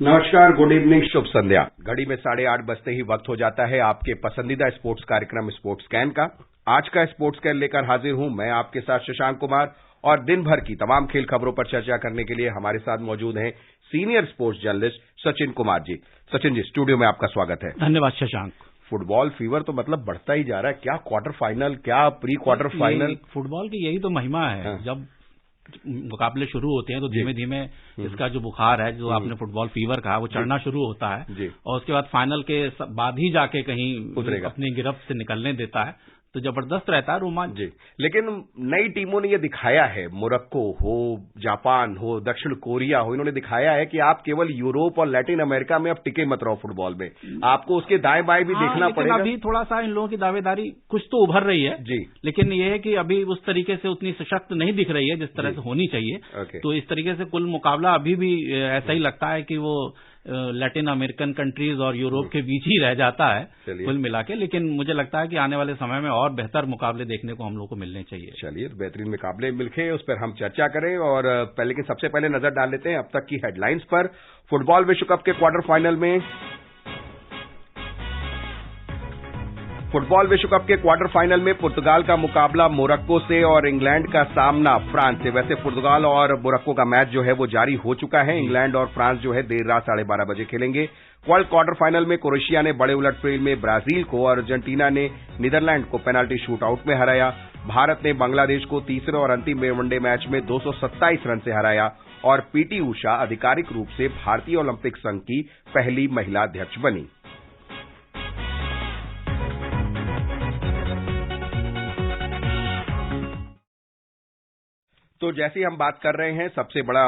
नमस्कार, good evening, शुभ संध्या। घड़ी में 8:30 बजते ही वक्त हो जाता है आपके पसंदीदा स्पोर्ट्स कार्यक्रम स्पोर्ट्स कैन का। आज का स्पोर्ट्स कैन लेकर हाजिर हूं मैं आपके साथ शशांक कुमार, और दिन भर की तमाम खेल खबरों पर चर्चा करने के लिए हमारे साथ मौजूद हैं senior sports journalist Sachin Kumar ji. Sachin ji, studio में आपका स्वागत है। धन्यवाद शशांक। फुटबॉल फीवर तो मतलब बढ़ता ही जा रहा है। क्या क्वार्टर फाइनल, क्या प्री क्वार्टर फाइनल। फुटबॉल की यही तो महिमा है। हाँ। जब मुकाबले शुरू होते हैं तो धीमे धीमे इसका जो बुखार है, जो आपने फुटबॉल फीवर कहा, वो चढ़ना शुरू होता है और उसके बाद फाइनल के बाद ही जाके कहीं अपनी गिरफ्त से निकलने देता है, तो जबरदस्त रहता है रोमांच। लेकिन नई टीमों ने ये दिखाया है, मोरक्को हो, जापान हो, दक्षिण कोरिया हो, इन्होंने दिखाया है कि आप केवल यूरोप और लैटिन अमेरिका में अब टिके मत रहो फुटबॉल में, आपको उसके दाएं बाएं भी देखना पड़ेगा। अभी थोड़ा सा इन लोगों की दावेदारी कुछ तो उभर रही है जी, लेकिन ये है कि अभी उस तरीके से उतनी सशक्त नहीं दिख रही है जिस तरह से होनी चाहिए। तो इस तरीके से कुल मुकाबला अभी भी ऐसा ही लगता है कि वो लैटिन अमेरिकन कंट्रीज और यूरोप के बीच ही रह जाता है कुल मिला के। लेकिन मुझे लगता है कि आने वाले समय में और बेहतर मुकाबले देखने को हम लोग को मिलने चाहिए। चलिए, बेहतरीन मुकाबले मिलके उस पर हम चर्चा करें, और लेकिन सबसे पहले नजर डाल लेते हैं अब तक की हेडलाइंस पर। फुटबॉल विश्व कप के क्वार्टर फाइनल में फुटबॉल विश्व कप के क्वार्टर फाइनल में पुर्तगाल का मुकाबला मोरक्को से और इंग्लैंड का सामना फ्रांस से। वैसे पुर्तगाल और मोरक्को का मैच जो है वो जारी हो चुका है। इंग्लैंड और फ्रांस जो है देर रात 12:30 बजे खेलेंगे। क्वार्टर फाइनल में क्रोएशिया ने बड़े उलटफेर में ब्राजील को और अर्जेंटीना ने नीदरलैंड को पेनाल्टी शूटआउट में हराया। भारत ने बांग्लादेश को तीसरे और अंतिम वनडे मैच में 227 रन से हराया, और पीटी उषा आधिकारिक रूप से भारतीय ओलंपिक संघ की पहली महिला अध्यक्ष बनी। तो जैसे ही हम बात कर रहे हैं, सबसे बड़ा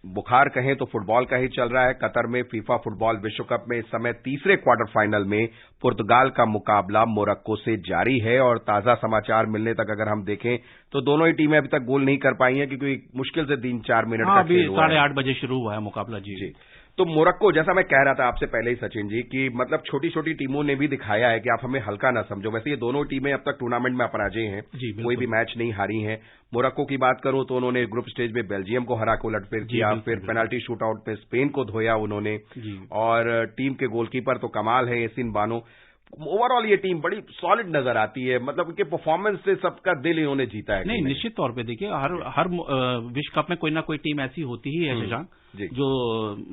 बुखार कहें तो फुटबॉल का ही चल रहा है। कतर में फीफा फुटबॉल विश्व कप में इस समय तीसरे क्वार्टर फाइनल में पुर्तगाल का मुकाबला मोरक्को से जारी है, और ताजा समाचार मिलने तक अगर हम देखें तो दोनों ही टीमें अभी तक गोल नहीं कर पाई हैं, क्योंकि मुश्किल से 3-4 मिनट का खेल हुआ है। 8:30 बजे शुरू हुआ है मुकाबला जी। तो मोरक्को, जैसा मैं कह रहा था आपसे पहले ही सचिन जी, कि मतलब छोटी छोटी टीमों ने भी दिखाया है कि आप हमें हल्का ना समझो। वैसे ये दोनों टीमें अब तक टूर्नामेंट में अपराजय हैं, कोई भी मैच नहीं हारी हैं। मोरक्को की बात करूं तो उन्होंने ग्रुप स्टेज में बेल्जियम को हरा के उलटफेर किया, फिर पेनाल्टी शूटआउट में स्पेन को धोया उन्होंने, और टीम के गोलकीपर तो कमाल है, यासिन बानो। ओवरऑल ये टीम बड़ी सॉलिड नजर आती है, मतलब उनके परफॉर्मेंस से सबका दिल इन्होंने जीता है। नहीं, निश्चित तौर पे देखिए, हर विश्व कप में कोई ना कोई टीम ऐसी होती ही है शशांक, जो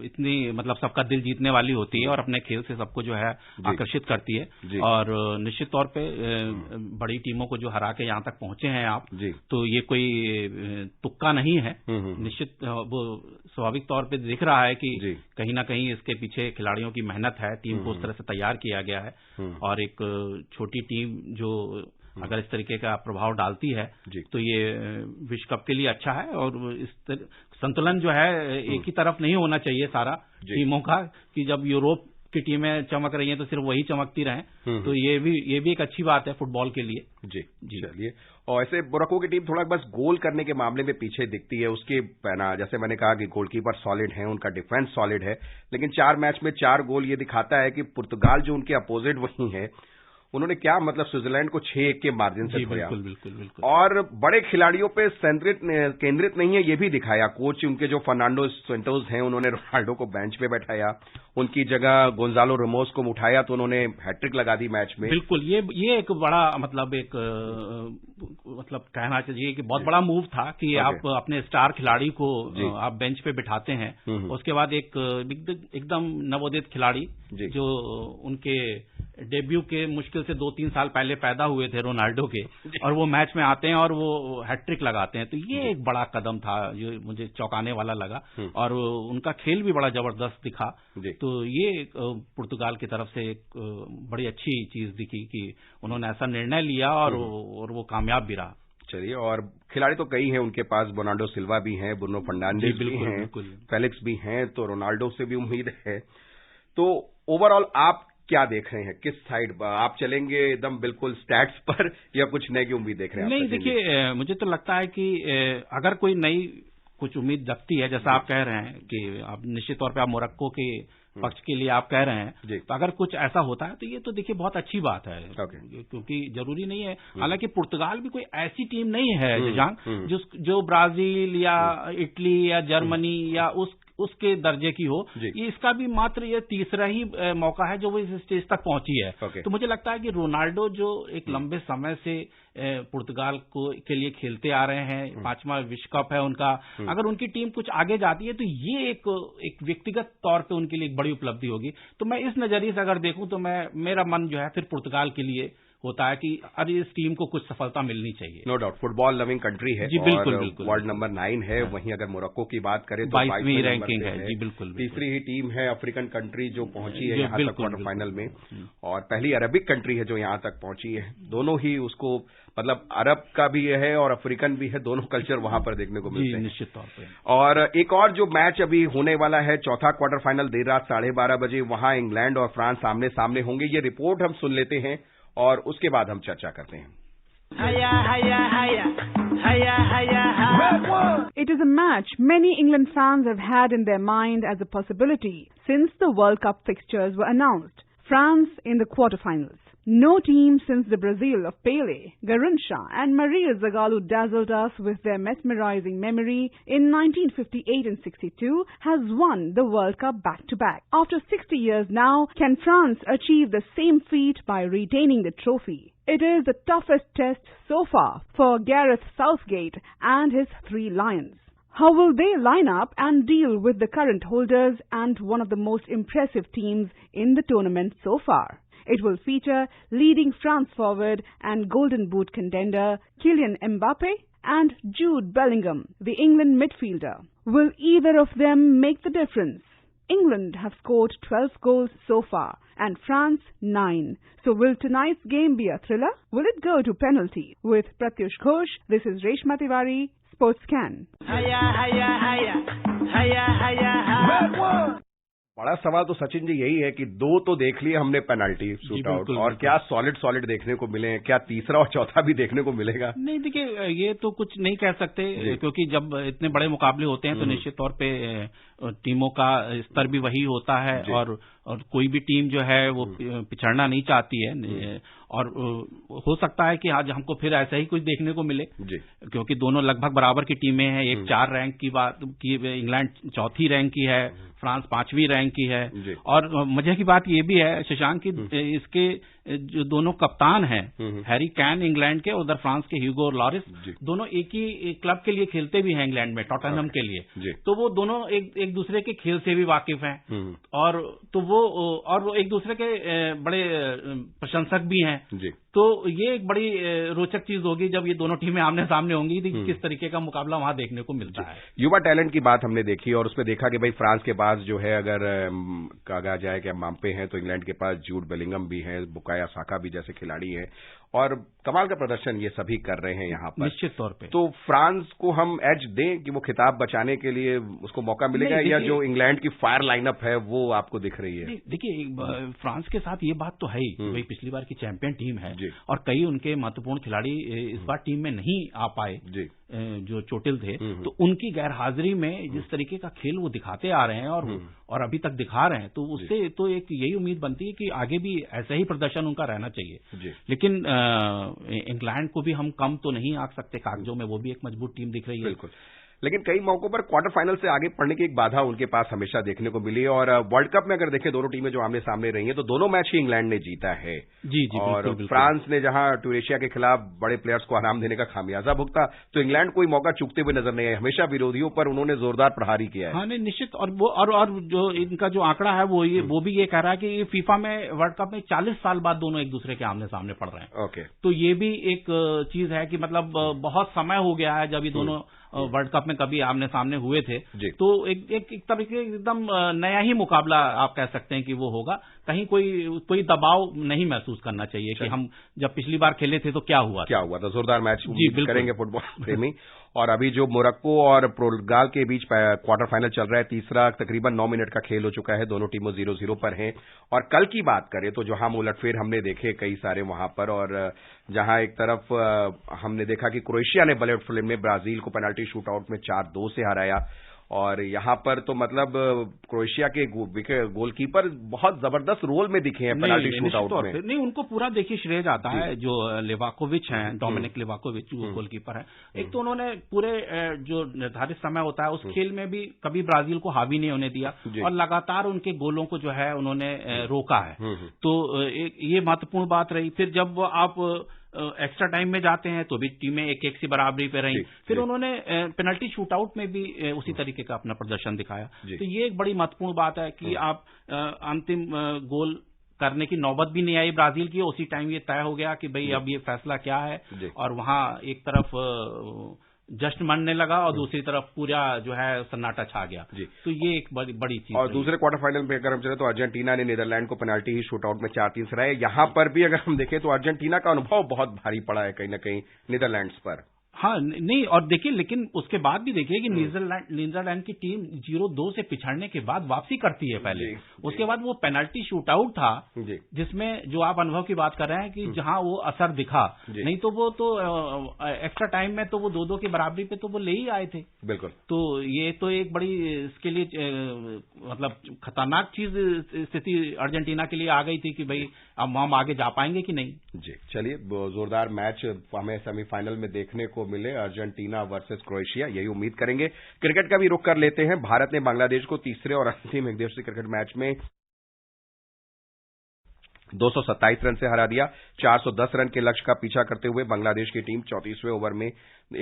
इतनी मतलब सबका दिल जीतने वाली होती है और अपने खेल से सबको जो है आकर्षित करती है। और निश्चित तौर पे बड़ी टीमों को जो हरा के यहाँ तक पहुंचे हैं आप, तो ये कोई तुक्का नहीं है। निश्चित वो स्वाभाविक तौर पे दिख रहा है कि कहीं ना कहीं इसके पीछे खिलाड़ियों की मेहनत है, टीम को उस तरह से तैयार किया गया है, और एक छोटी टीम जो अगर इस तरीके का प्रभाव डालती है तो ये विश्व कप के लिए अच्छा है। और इस संतुलन जो है एक ही तरफ नहीं होना चाहिए सारा टीमों का, कि जब यूरोप की टीमें चमक रही हैं तो सिर्फ वही चमकती रहें। तो ये भी एक अच्छी बात है फुटबॉल के लिए। जी चलिए, और ऐसे मोरक्को की टीम थोड़ा बस गोल करने के मामले में पीछे दिखती है। उसके जैसे मैंने कहा कि गोलकीपर सॉलिड हैं, उनका डिफेंस सॉलिड है, लेकिन 4 मैच में 4 गोल ये दिखाता है कि पुर्तगाल जो उनके अपोजिट वही है, उन्होंने क्या मतलब स्विट्जरलैंड को 6-1 के मार्जिन से खोया। बिल्कुल। और बड़े खिलाड़ियों पे केंद्रित नहीं है, ये भी दिखाया। कोच उनके जो फर्नांडो सेंटोस हैं, उन्होंने रोनाल्डो को बेंच पे बैठाया, उनकी जगह गोंजालो रेमोस को उठाया, तो उन्होंने हैट्रिक लगा दी मैच में। बिल्कुल, ये एक बड़ा मतलब कहना चाहिए कि बहुत बड़ा मूव था कि आप अपने स्टार खिलाड़ी को आप बेंच पे बिठाते हैं, उसके बाद एक एकदम नवोदित खिलाड़ी जो उनके डेब्यू के मुश्किल से 2-3 साल पहले पैदा हुए थे रोनाल्डो के, और वो मैच में आते हैं और वो हैट्रिक लगाते हैं, तो ये एक बड़ा कदम था जो मुझे चौंकाने वाला लगा। और उनका खेल भी बड़ा जबरदस्त दिखा। तो ये पुर्तगाल की तरफ से एक बड़ी अच्छी चीज दिखी कि उन्होंने ऐसा निर्णय लिया और वो कामयाब भी रहा। चलिए, और खिलाड़ी तो कई हैं उनके पास, बर्नार्डो सिल्वा भी हैं, ब्रूनो फर्नांडिस भी हैं, फेलिक्स भी हैं, तो रोनाल्डो से भी उम्मीद है। तो ओवरऑल आप क्या देख रहे हैं, किस साइड आप चलेंगे? एकदम बिल्कुल स्टैट्स पर, या कुछ नए की उम्मीद देख रहे हैं? नहीं, देखिए, मुझे तो लगता है कि अगर कोई नई कुछ उम्मीद जगती है, जैसा आप कह रहे हैं कि आप निश्चित तौर पे आप मोरक्को के पक्ष के लिए आप कह रहे हैं, तो अगर कुछ ऐसा होता है तो ये तो देखिए बहुत अच्छी बात है, क्योंकि जरूरी नहीं है। हालांकि पुर्तगाल भी कोई ऐसी टीम नहीं है जो ब्राजील या इटली या जर्मनी या उसके दर्जे की हो। ये इसका भी मात्र ये तीसरा ही मौका है जो वो इस स्टेज तक पहुंची है। तो मुझे लगता है कि रोनाल्डो जो एक लंबे समय से पुर्तगाल के लिए खेलते आ रहे हैं, 5वां विश्व कप है उनका, अगर उनकी टीम कुछ आगे जाती है तो ये एक व्यक्तिगत तौर पे उनके लिए एक बड़ी उपलब्धि होगी। तो मैं इस नजरिए से अगर देखूं तो मेरा मन जो है फिर पुर्तगाल के लिए होता है कि अरे इस टीम को कुछ सफलता मिलनी चाहिए। No doubt, football loving country है। जी बिल्कुल, बिल्कुल। वर्ल्ड नंबर 9 है। वहीं अगर मोरक्को की बात करें तो 22वीं रैंकिंग है। जी बिल्कुल। तीसरी ही टीम है अफ्रीकन कंट्री जो पहुंची है यहाँ तक क्वार्टर फाइनल में, और पहली अरबिक कंट्री है जो यहाँ तक पहुंची है। दोनों ही उसको मतलब अरब का भी है और अफ्रीकन भी है, दोनों कल्चर वहां पर देखने को मिलते हैं निश्चित तौर पर। और एक और जो मैच अभी होने वाला है, चौथा क्वार्टर फाइनल, देर रात 12:30 बजे, वहां इंग्लैंड और फ्रांस आमने सामने होंगे। ये रिपोर्ट हम सुन लेते हैं और उसके बाद हम चर्चा करते हैं। It is a match many England fans have had in their mind as a possibility since the World Cup fixtures were announced. France in the quarterfinals. No team since the Brazil of Pele, Garrincha and Maria Zagallo dazzled us with their mesmerizing memory in 1958 and 62 has won the World Cup back-to-back. After 60 years now, can France achieve the same feat by retaining the trophy? It is the toughest test so far for Gareth Southgate and his 3 Lions. How will they line up and deal with the current holders and one of the most impressive teams in the tournament so far? It will feature leading France forward and Golden Boot contender Kylian Mbappe and Jude Bellingham, the England midfielder. Will either of them make the difference? England have scored 12 goals so far and France 9. So will tonight's game be a thriller? Will it go to penalty? With Pratyush Ghosh, this is Reshma Tiwari, Sportscan. बड़ा सवाल तो सचिन जी यही है कि 2 तो देख लिए हमने पेनल्टी शूट आउट, और क्या सॉलिड देखने को मिले, क्या तीसरा और चौथा भी देखने को मिलेगा? नहीं, देखिए ये तो कुछ नहीं कह सकते क्योंकि जब इतने बड़े मुकाबले होते हैं तो निश्चित तौर पे टीमों का स्तर भी वही होता है और कोई भी टीम जो है वो पिछड़ना नहीं चाहती है और हो सकता है कि आज हमको फिर ऐसा ही कुछ देखने को मिले क्योंकि दोनों लगभग बराबर की टीमें हैं। एक 4 रैंक की बात की, इंग्लैंड 4थी रैंक की है, फ्रांस 5वीं रैंक की है। और मजे की बात ये भी है शशांक की इसके जो दोनों कप्तान हैं, हैरी कैन इंग्लैंड के, उधर फ्रांस के ह्यूगो लॉरिस, दोनों एक ही क्लब के लिए खेलते भी हैं इंग्लैंड में, टॉटनहम के लिए। तो वो दोनों एक दूसरे के खेल से भी वाकिफ हैं और तो वो एक दूसरे के बड़े प्रशंसक भी हैं। तो ये एक बड़ी रोचक चीज होगी जब ये दोनों टीमें आमने सामने होंगी, किस तरीके का मुकाबला वहां देखने को मिलता है। युवा टैलेंट की बात हमने देखी और उसमें देखा कि भाई फ्रांस के पास जो है अगर कहा जाए कि एम्बाप्पे हैं तो इंग्लैंड के पास जूड बेलिंगम भी है, बुकायो साका भी जैसे खिलाड़ी हैं और कमाल का प्रदर्शन ये सभी कर रहे हैं यहाँ पर निश्चित तौर पे। तो फ्रांस को हम एज दें कि वो खिताब बचाने के लिए उसको मौका मिलेगा या जो इंग्लैंड की फायर लाइनअप है वो आपको दिख रही है? देखिए फ्रांस के साथ ये बात तो है ही, वही पिछली बार की चैंपियन टीम है और कई उनके महत्वपूर्ण खिलाड़ी इस बार टीम में नहीं आ पाए जो चोटिल थे, तो उनकी गैरहाजिरी में जिस तरीके का खेल वो दिखाते आ रहे हैं और अभी तक दिखा रहे हैं, तो उससे तो एक यही उम्मीद बनती है कि आगे भी ऐसा ही प्रदर्शन उनका रहना चाहिए। लेकिन इंग्लैंड को भी हम कम तो नहीं आंक सकते कागजों में, वो भी एक मजबूत टीम दिख रही है। बिल्कुल, लेकिन कई मौकों पर क्वार्टर फाइनल से आगे बढ़ने की एक बाधा उनके पास हमेशा देखने को मिली और वर्ल्ड कप में अगर देखें दोनों टीमें जो आमने सामने रही हैं तो दोनों मैच ही इंग्लैंड ने जीता है। जी और बिल्कुल, फ्रांस ने जहां ट्यूनीशिया के खिलाफ बड़े प्लेयर्स को आराम देने का खामियाजा भुगता तो इंग्लैंड कोई मौका चूकते हुए नजर नहीं आए, हमेशा विरोधियों पर उन्होंने जोरदार प्रहारी किया है। हाँ नहीं निश्चित, और जो इनका जो आंकड़ा है वो भी ये कह रहा है कि फीफा में वर्ल्ड कप में 40 साल बाद दोनों एक दूसरे के आमने सामने पड़ रहे हैं। ओके, तो ये भी एक चीज है कि मतलब बहुत समय हो गया है जब ये दोनों वर्ल्ड कप में कभी आमने सामने हुए थे, तो एक तरीके एकदम नया ही मुकाबला आप कह सकते हैं कि वो होगा। कहीं कोई दबाव नहीं महसूस करना चाहिए कि हम जब पिछली बार खेले थे तो क्या हुआ था। जोरदार मैच करेंगे फुटबॉल प्रेमी। और अभी जो मोरक्को और पुर्तगाल के बीच क्वार्टर फाइनल चल रहा है, तीसरा तकरीबन 9 मिनट का खेल हो चुका है, दोनों टीमों 0-0 पर हैं। और कल की बात करें तो जहां उलटफेर हमने देखे कई सारे वहां पर, और जहां एक तरफ हमने देखा कि क्रोएशिया ने बल्ले फिल्म में ब्राजील को पेनाल्टी शूट आउट में 4-2 से हराया और यहाँ पर तो मतलब क्रोएशिया के गोलकीपर बहुत जबरदस्त रोल में दिखे हैं पेनाल्टी शूट आउट में। नहीं, उनको पूरा देखिए श्रेय जाता है जो लिवाकोविच हैं, डोमिनिक लिवाकोविच जो गोलकीपर है। एक तो उन्होंने पूरे जो निर्धारित समय होता है उस खेल में भी कभी ब्राजील को हावी नहीं होने दिया और लगातार उनके गोलों को जो है उन्होंने रोका है। तो ये महत्वपूर्ण बात रही। फिर जब आप एक्स्ट्रा टाइम में जाते हैं तो भी टीमें 1-1 सी बराबरी पे रही। फिर उन्होंने पेनल्टी शूटआउट में भी उसी तरीके का अपना प्रदर्शन दिखाया। तो ये एक बड़ी महत्वपूर्ण बात है कि आप अंतिम गोल करने की नौबत भी नहीं आई ब्राजील की। उसी टाइम ये तय हो गया कि भाई अब ये फैसला क्या है, और वहां एक तरफ जश्न मनने लगा और दूसरी तरफ पूरा जो है सन्नाटा छा गया। तो ये एक बड़ी चीज। और दूसरे क्वार्टर फाइनल में अगर हम चले तो अर्जेंटीना ने नीदरलैंड को पेनाल्टी ही शूटआउट में 4-3 से हराया। यहां पर भी अगर हम देखें तो अर्जेंटीना का अनुभव बहुत भारी पड़ा है कहीं ना कहीं नीदरलैंड्स पर। हाँ, नहीं, और देखिए लेकिन उसके बाद भी देखिए कि नीदरलैंड की टीम 0-2 से पिछड़ने के बाद वापसी करती है पहले। उसके बाद वो पेनल्टी शूटआउट था जिसमें जो आप अनुभव की बात कर रहे हैं कि जहां वो असर दिखा, नहीं तो वो तो एक्स्ट्रा टाइम में तो वो 2-2 की बराबरी पे तो वो ले ही आए थे। बिल्कुल। तो ये तो एक बड़ी इसके लिए मतलब खतरनाक चीज स्थिति अर्जेंटीना के लिए आ गई थी कि भाई अब हम आगे जा पाएंगे कि नहीं। जी, चलिए, जोरदार मैच हमें सेमीफाइनल में देखने को मिले, अर्जेंटीना वर्सेस क्रोएशिया, यही उम्मीद करेंगे। क्रिकेट का भी रुख कर लेते हैं। भारत ने बांग्लादेश को तीसरे और अंतिम एकदिवसीय क्रिकेट मैच में 227 रन से हरा दिया। 410 रन के लक्ष्य का पीछा करते हुए बांग्लादेश की टीम 34वें ओवर में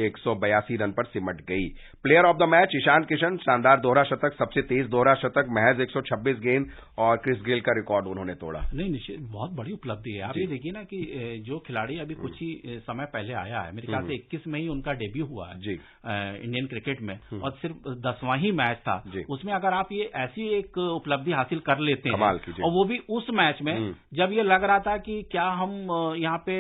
182 रन पर सिमट गई। Player of the match Ishan Kishan, शानदार दोहरा शतक, सबसे तेज दोहरा शतक, महज 126 गेंद, और क्रिस गेल का रिकॉर्ड उन्होंने तोड़ा। नहीं, निश्चित बहुत बड़ी उपलब्धि है। आप ये देखिए ना कि जो खिलाड़ी अभी कुछ ही समय पहले आया है, मेरे ख्याल से 21 में ही उनका डेब्यू हुआ है इंडियन क्रिकेट में, और सिर्फ 10वां ही मैच था। उसमें अगर आप ये ऐसी एक उपलब्धि हासिल कर लेते हैं, और वो भी उस मैच में जब ये लग रहा था कि क्या हम यहाँ पे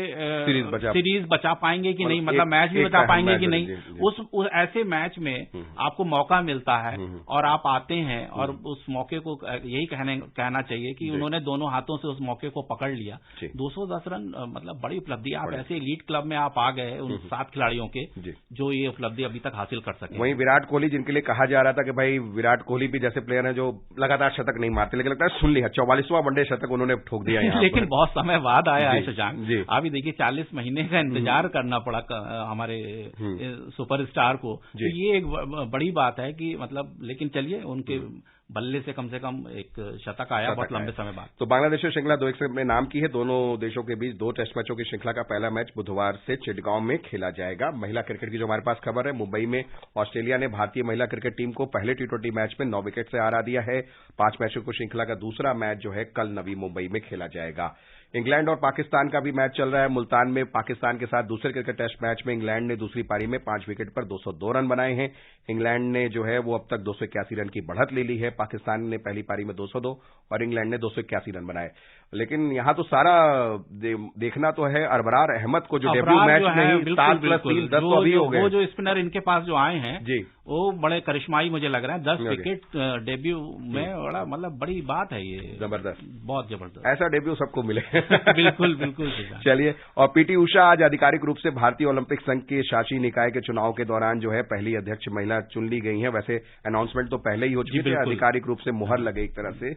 सीरीज बचा पाएंगे कि नहीं, मतलब मैच भी बचा पाएंगे कि नहीं, उस ऐसे मैच में आपको मौका मिलता है और आप आते हैं, और उस मौके को यही कहना चाहिए कि उन्होंने दोनों हाथों से उस मौके को पकड़ लिया। 210 रन मतलब बड़ी उपलब्धि। आप ऐसे एलीट क्लब में आप आ गए उन 7 खिलाड़ियों के जो ये उपलब्धि अभी तक हासिल कर सके। वहीं विराट कोहली, जिनके लिए कहा जा रहा था कि भाई विराट कोहली भी जैसे प्लेयर है जो लगातार शतक नहीं मारते, लेकिन लगता है सुन लिया 44वां वनडे शतक उन्होंने ठोक दिया यहाँ। लेकिन बहुत समय बाद आया है शशांक। अभी देखिए 40 महीने का इंतजार करना पड़ा हमारे सुपरस्टार को। तो ये एक बड़ी बात है कि मतलब, लेकिन चलिए उनके बल्ले से कम एक शतक आया बहुत लंबे समय बाद। तो बांग्लादेश ने श्रृंखला 2-1 में नाम की है। दोनों देशों के बीच 2 टेस्ट मैचों की श्रृंखला का पहला मैच बुधवार से चिटगांव में खेला जाएगा। महिला क्रिकेट की जो हमारे पास खबर है, मुंबई में ऑस्ट्रेलिया ने भारतीय महिला क्रिकेट टीम को पहले T20 मैच में 9 विकेट से हरा दिया है। 5 मैचों की श्रृंखला का दूसरा मैच जो है कल नवी मुंबई में खेला जाएगा। इंग्लैंड और पाकिस्तान का भी मैच चल रहा है। मुल्तान में पाकिस्तान के साथ दूसरे क्रिकेट टेस्ट मैच में इंग्लैंड ने दूसरी पारी में 5 विकेट पर 202 रन बनाए हैं। इंग्लैंड ने जो है वो अब तक 281 रन की बढ़त ले ली है। पाकिस्तान ने पहली पारी में 202 और इंग्लैंड ने 281 रन बनाए। लेकिन यहां तो सारा देखना तो है अरबरार अहमद को, जो डेब्यू मैच में ही 7+3 10 तो अभी हो गए। वो जो स्पिनर इनके पास जो आए हैं जी, वो बड़े करिश्माई मुझे लग रहा है। 10 विकेट डेब्यू में, बड़ा मतलब बड़ी बात है ये, जबरदस्त, बहुत जबरदस्त। ऐसा डेब्यू सबको मिले। बिल्कुल बिल्कुल। चलिए, और पीटी उषा आज आधिकारिक रूप से भारतीय ओलंपिक संघ के शासी निकाय के चुनाव के दौरान जो है पहली अध्यक्ष महिला चुन ली गई है। वैसे अनाउंसमेंट तो पहले ही हो चुकी थी, आधिकारिक रूप से मुहर लगे एक तरह से।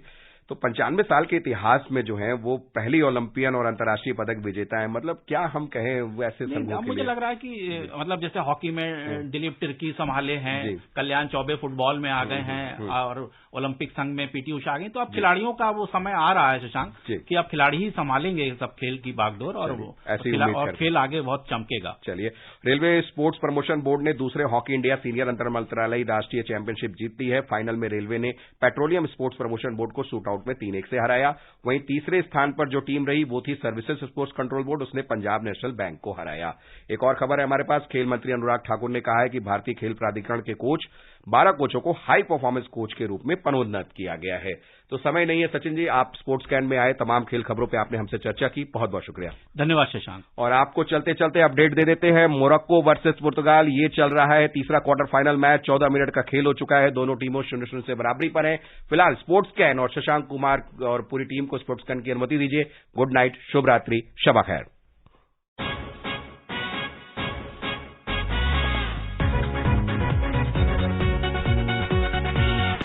तो 95 साल के इतिहास में जो है वो पहली ओलंपियन और अंतर्राष्ट्रीय पदक विजेता है। मतलब क्या हम कहें वैसे संघों के लिए। मुझे लग रहा है कि मतलब जैसे हॉकी में दिलीप तिर्की संभाले हैं, कल्याण चौबे फुटबॉल में आ गए हैं, और ओलंपिक संघ में पीटी उषा आ गई। तो अब खिलाड़ियों का वो समय आ रहा है शशांक कि अब खिलाड़ी ही संभालेंगे सब खेल की बागडोर, और खेल आगे बहुत चमकेगा। चलिए, रेलवे स्पोर्ट्स प्रमोशन बोर्ड ने दूसरे हॉकी इंडिया सीनियर अंतर मंत्रालय राष्ट्रीय चैंपियनशिप जीत ली है। फाइनल में रेलवे ने पेट्रोलियम स्पोर्ट्स प्रमोशन बोर्ड को शूट आउट में 3-1 से हराया। वहीं तीसरे स्थान पर जो टीम रही वो थी सर्विसेज स्पोर्ट्स कंट्रोल बोर्ड, उसने पंजाब नेशनल बैंक को हराया। एक और खबर है हमारे पास, खेल मंत्री अनुराग ठाकुर ने कहा है कि भारतीय खेल प्राधिकरण के कोच 12 कोचों को हाई परफॉर्मेंस कोच के रूप में पदोन्नत किया गया है। तो समय नहीं है सचिन जी, आप स्पोर्ट्स कैन में आए, तमाम खेल खबरों पे आपने हमसे चर्चा की, बहुत बहुत शुक्रिया। धन्यवाद शशांक। और आपको चलते चलते अपडेट दे देते हैं। मोरक्को वर्सेस पुर्तगाल, ये चल रहा है तीसरा क्वार्टर फाइनल मैच। 14 मिनट का खेल हो चुका है, दोनों टीमों 0-0 से बराबरी पर है। फिलहाल स्पोर्ट्स कैन और शशांक कुमार और पूरी टीम को स्पोर्ट्स कैन की अनुमति दीजिए। गुड नाइट, शुभ रात्रि, शब खैर।